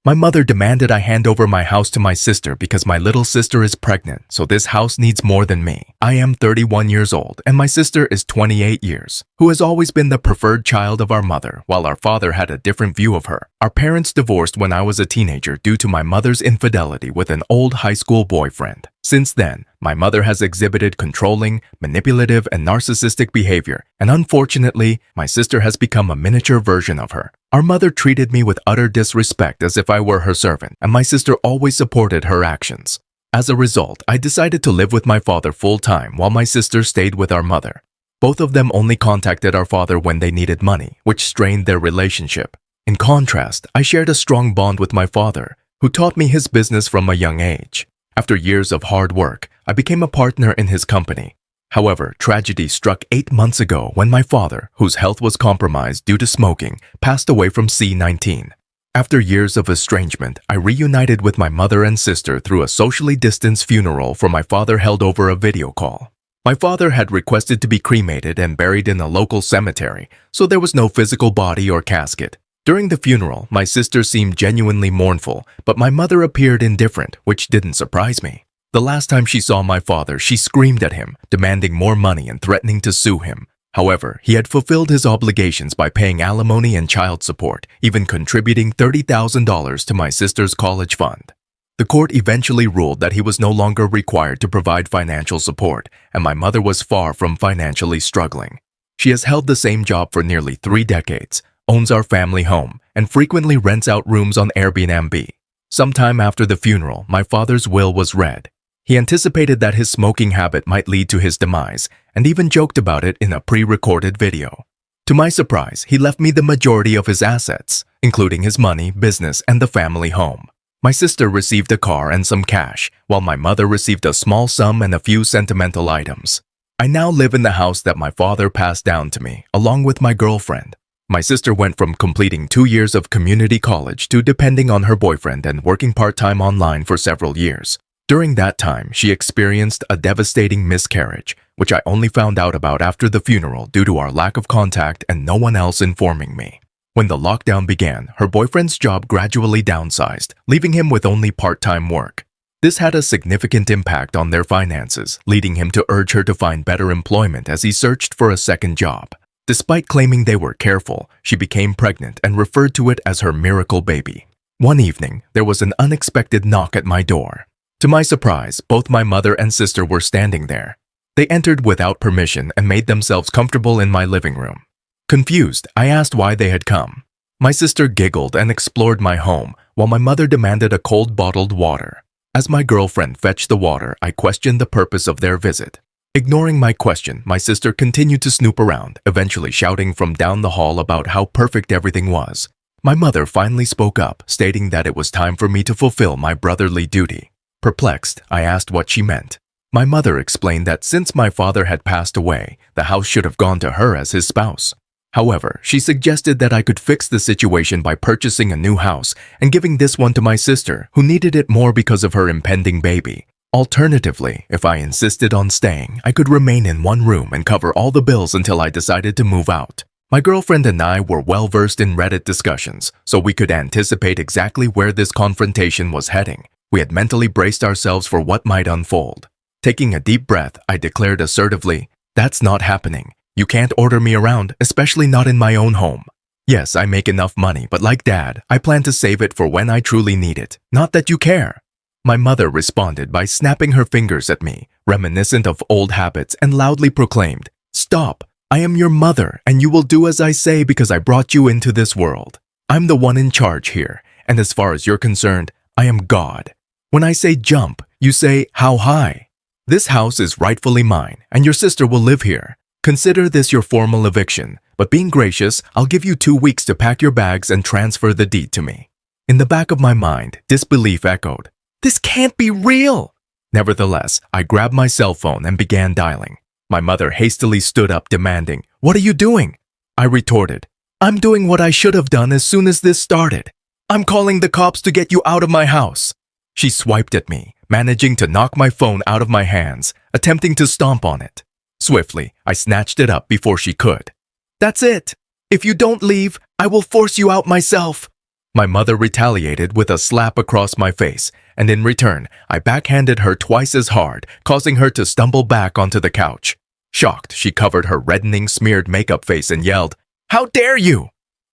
My mother demanded I hand over my house to my sister because my little sister is pregnant, so this house needs more than me. I am 31 years old and my sister is 28 years, who has always been the preferred child of our mother, while our father had a different view of her. Our parents divorced when I was a teenager due to my mother's infidelity with an old high school boyfriend. Since then, my mother has exhibited controlling, manipulative, and narcissistic behavior, and unfortunately, my sister has become a miniature version of her. Our mother treated me with utter disrespect as if I were her servant, and my sister always supported her actions. As a result, I decided to live with my father full-time while my sister stayed with our mother. Both of them only contacted our father when they needed money, which strained their relationship. In contrast, I shared a strong bond with my father, who taught me his business from a young age. After years of hard work, I became a partner in his company. However, tragedy struck 8 months ago when my father, whose health was compromised due to smoking, passed away from C-19. After years of estrangement, I reunited with my mother and sister through a socially distanced funeral for my father held over a video call. My father had requested to be cremated and buried in a local cemetery, so there was no physical body or casket. During the funeral, my sister seemed genuinely mournful, but my mother appeared indifferent, which didn't surprise me. The last time she saw my father, she screamed at him, demanding more money and threatening to sue him. However, he had fulfilled his obligations by paying alimony and child support, even contributing $30,000 to my sister's college fund. The court eventually ruled that he was no longer required to provide financial support, and my mother was far from financially struggling. She has held the same job for nearly 3 decades, owns our family home, and frequently rents out rooms on Airbnb. Sometime after the funeral, my father's will was read. He anticipated that his smoking habit might lead to his demise, and even joked about it in a pre-recorded video. To my surprise, he left me the majority of his assets, including his money, business, and the family home. My sister received a car and some cash, while my mother received a small sum and a few sentimental items. I now live in the house that my father passed down to me, along with my girlfriend. My sister went from completing 2 years of community college to depending on her boyfriend and working part-time online for several years. During that time, she experienced a devastating miscarriage, which I only found out about after the funeral due to our lack of contact and no one else informing me. When the lockdown began, her boyfriend's job gradually downsized, leaving him with only part-time work. This had a significant impact on their finances, leading him to urge her to find better employment as he searched for a second job. Despite claiming they were careful, she became pregnant and referred to it as her miracle baby. One evening, there was an unexpected knock at my door. To my surprise, both my mother and sister were standing there. They entered without permission and made themselves comfortable in my living room. Confused, I asked why they had come. My sister giggled and explored my home, while my mother demanded a cold bottled water. As my girlfriend fetched the water, I questioned the purpose of their visit. Ignoring my question, my sister continued to snoop around, eventually shouting from down the hall about how perfect everything was. My mother finally spoke up, stating that it was time for me to fulfill my brotherly duty. Perplexed, I asked what she meant. My mother explained that since my father had passed away, the house should have gone to her as his spouse. However, she suggested that I could fix the situation by purchasing a new house and giving this one to my sister, who needed it more because of her impending baby. Alternatively, if I insisted on staying, I could remain in one room and cover all the bills until I decided to move out. My girlfriend and I were well versed in Reddit discussions, so we could anticipate exactly where this confrontation was heading. We had mentally braced ourselves for what might unfold. Taking a deep breath, I declared assertively, "That's not happening. You can't order me around, especially not in my own home. Yes, I make enough money, but like Dad, I plan to save it for when I truly need it. Not that you care." My mother responded by snapping her fingers at me, reminiscent of old habits, and loudly proclaimed, "Stop! I am your mother, and you will do as I say because I brought you into this world. I'm the one in charge here, and as far as you're concerned, I am God. When I say jump, you say, how high? This house is rightfully mine, and your sister will live here. Consider this your formal eviction, but being gracious, I'll give you 2 weeks to pack your bags and transfer the deed to me." In the back of my mind, disbelief echoed. This can't be real! Nevertheless, I grabbed my cell phone and began dialing. My mother hastily stood up, demanding, "What are you doing?" I retorted, "I'm doing what I should have done as soon as this started. I'm calling the cops to get you out of my house." She swiped at me, managing to knock my phone out of my hands, attempting to stomp on it. Swiftly, I snatched it up before she could. "That's it. If you don't leave, I will force you out myself." My mother retaliated with a slap across my face, and in return, I backhanded her twice as hard, causing her to stumble back onto the couch. Shocked, she covered her reddening, smeared makeup face and yelled, "How dare you!"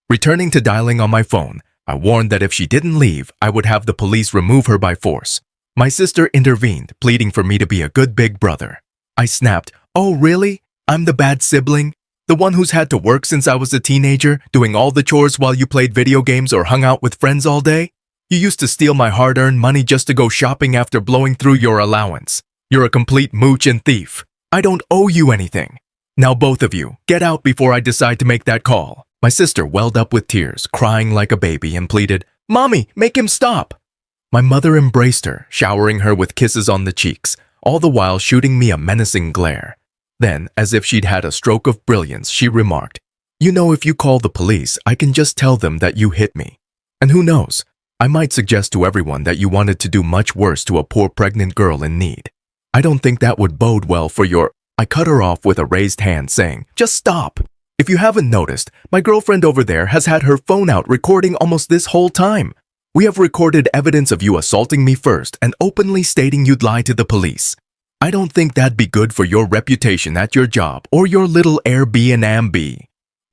Returning to dialing on my phone, I warned that if she didn't leave, I would have the police remove her by force. My sister intervened, pleading for me to be a good big brother. I snapped, "Oh, really? I'm the bad sibling? The one who's had to work since I was a teenager, doing all the chores while you played video games or hung out with friends all day? You used to steal my hard-earned money just to go shopping after blowing through your allowance. You're a complete mooch and thief. I don't owe you anything. Now both of you, get out before I decide to make that call." My sister welled up with tears, crying like a baby, and pleaded, "Mommy, make him stop." My mother embraced her, showering her with kisses on the cheeks, all the while shooting me a menacing glare. Then, as if she'd had a stroke of brilliance, she remarked, "You know, if you call the police, I can just tell them that you hit me. And who knows, I might suggest to everyone that you wanted to do much worse to a poor pregnant girl in need. I don't think that would bode well for your—" I cut her off with a raised hand, saying, "Just stop. If you haven't noticed, my girlfriend over there has had her phone out recording almost this whole time. We have recorded evidence of you assaulting me first and openly stating you'd lie to the police. I don't think that'd be good for your reputation at your job or your little Airbnb."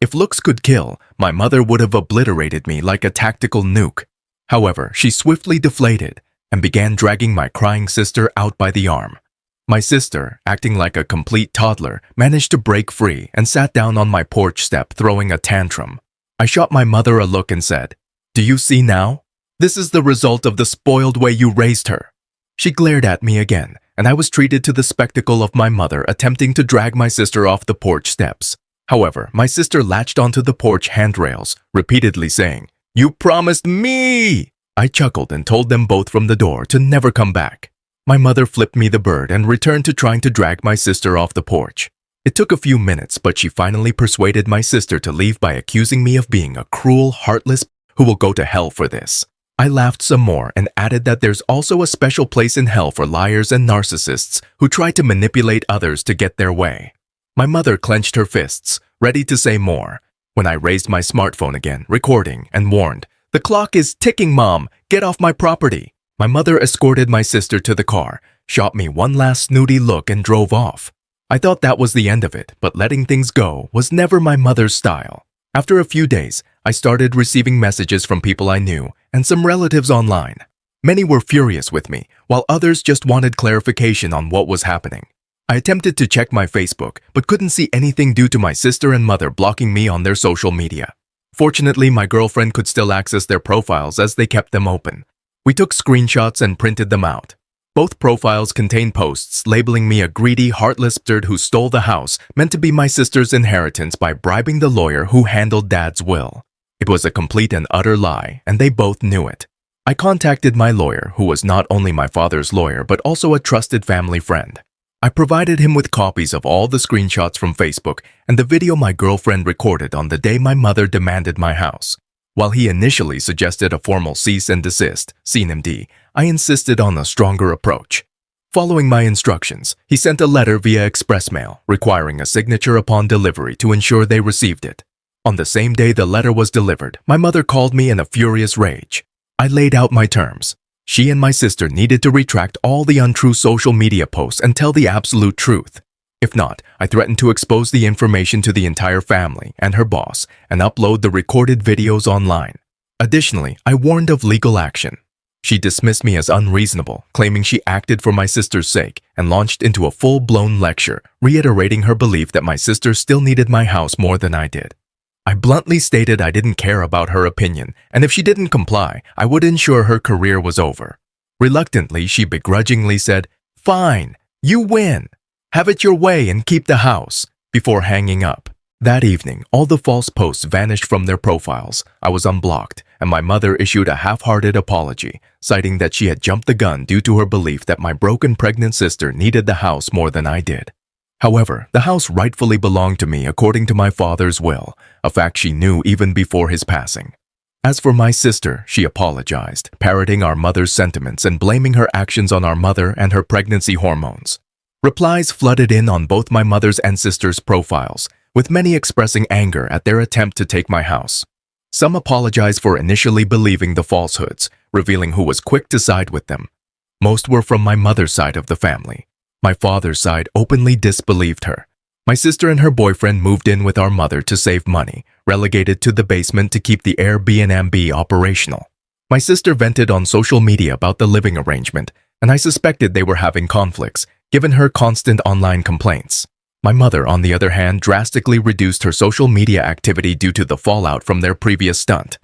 If looks could kill, my mother would have obliterated me like a tactical nuke. However, she swiftly deflated and began dragging my crying sister out by the arm. My sister, acting like a complete toddler, managed to break free and sat down on my porch step throwing a tantrum. I shot my mother a look and said, "Do you see now? This is the result of the spoiled way you raised her." She glared at me again, and I was treated to the spectacle of my mother attempting to drag my sister off the porch steps. However, my sister latched onto the porch handrails, repeatedly saying, "You promised me!" I chuckled and told them both from the door to never come back. My mother flipped me the bird and returned to trying to drag my sister off the porch. It took a few minutes, but she finally persuaded my sister to leave by accusing me of being a cruel, heartless who will go to hell for this. I laughed some more and added that there's also a special place in hell for liars and narcissists who try to manipulate others to get their way. My mother clenched her fists, ready to say more, when I raised my smartphone again, recording, and warned, "The clock is ticking, Mom. Get off my property." My mother escorted my sister to the car, shot me one last snooty look, and drove off. I thought that was the end of it, but letting things go was never my mother's style. After a few days, I started receiving messages from people I knew and some relatives online. Many were furious with me, while others just wanted clarification on what was happening. I attempted to check my Facebook, but couldn't see anything due to my sister and mother blocking me on their social media. Fortunately, my girlfriend could still access their profiles as they kept them open. We took screenshots and printed them out. Both profiles contained posts labeling me a greedy, heartless bastard who stole the house meant to be my sister's inheritance by bribing the lawyer who handled Dad's will. It was a complete and utter lie, and they both knew it. I contacted my lawyer, who was not only my father's lawyer but also a trusted family friend. I provided him with copies of all the screenshots from Facebook and the video my girlfriend recorded on the day my mother demanded my house. While he initially suggested a formal cease and desist, (CNMD), I insisted on a stronger approach. Following my instructions, he sent a letter via express mail requiring a signature upon delivery to ensure they received it. On the same day the letter was delivered, my mother called me in a furious rage. I laid out my terms. She and my sister needed to retract all the untrue social media posts and tell the absolute truth. If not, I threatened to expose the information to the entire family and her boss and upload the recorded videos online. Additionally, I warned of legal action. She dismissed me as unreasonable, claiming she acted for my sister's sake, and launched into a full-blown lecture, reiterating her belief that my sister still needed my house more than I did. I bluntly stated I didn't care about her opinion, and if she didn't comply, I would ensure her career was over. Reluctantly, she begrudgingly said, "Fine, you win. Have it your way and keep the house," before hanging up. That evening, all the false posts vanished from their profiles. I was unblocked, and my mother issued a half-hearted apology, citing that she had jumped the gun due to her belief that my broken pregnant sister needed the house more than I did. However, the house rightfully belonged to me according to my father's will, a fact she knew even before his passing. As for my sister, she apologized, parroting our mother's sentiments and blaming her actions on our mother and her pregnancy hormones. Replies flooded in on both my mother's and sister's profiles, with many expressing anger at their attempt to take my house. Some apologized for initially believing the falsehoods, revealing who was quick to side with them. Most were from my mother's side of the family. My father's side openly disbelieved her. My sister and her boyfriend moved in with our mother to save money, relegated to the basement to keep the Airbnb operational. My sister vented on social media about the living arrangement, and I suspected they were having conflicts, given her constant online complaints. My mother, on the other hand, drastically reduced her social media activity due to the fallout from their previous stunt.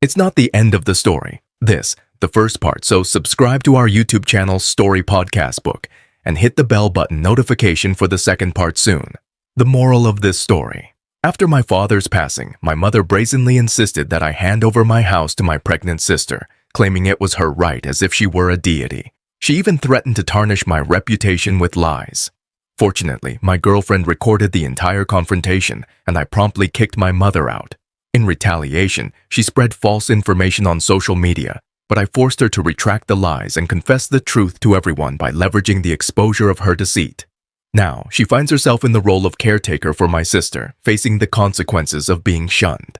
It's not the end of the story. This, the first part, so subscribe to our YouTube channel's Story Podcast book and hit the bell button notification for the second part soon. The moral of this story. After my father's passing, my mother brazenly insisted that I hand over my house to my pregnant sister, claiming it was her right as if she were a deity. She even threatened to tarnish my reputation with lies. Fortunately, my girlfriend recorded the entire confrontation, and I promptly kicked my mother out. In retaliation, she spread false information on social media, but I forced her to retract the lies and confess the truth to everyone by leveraging the exposure of her deceit. Now, she finds herself in the role of caretaker for my sister, facing the consequences of being shunned.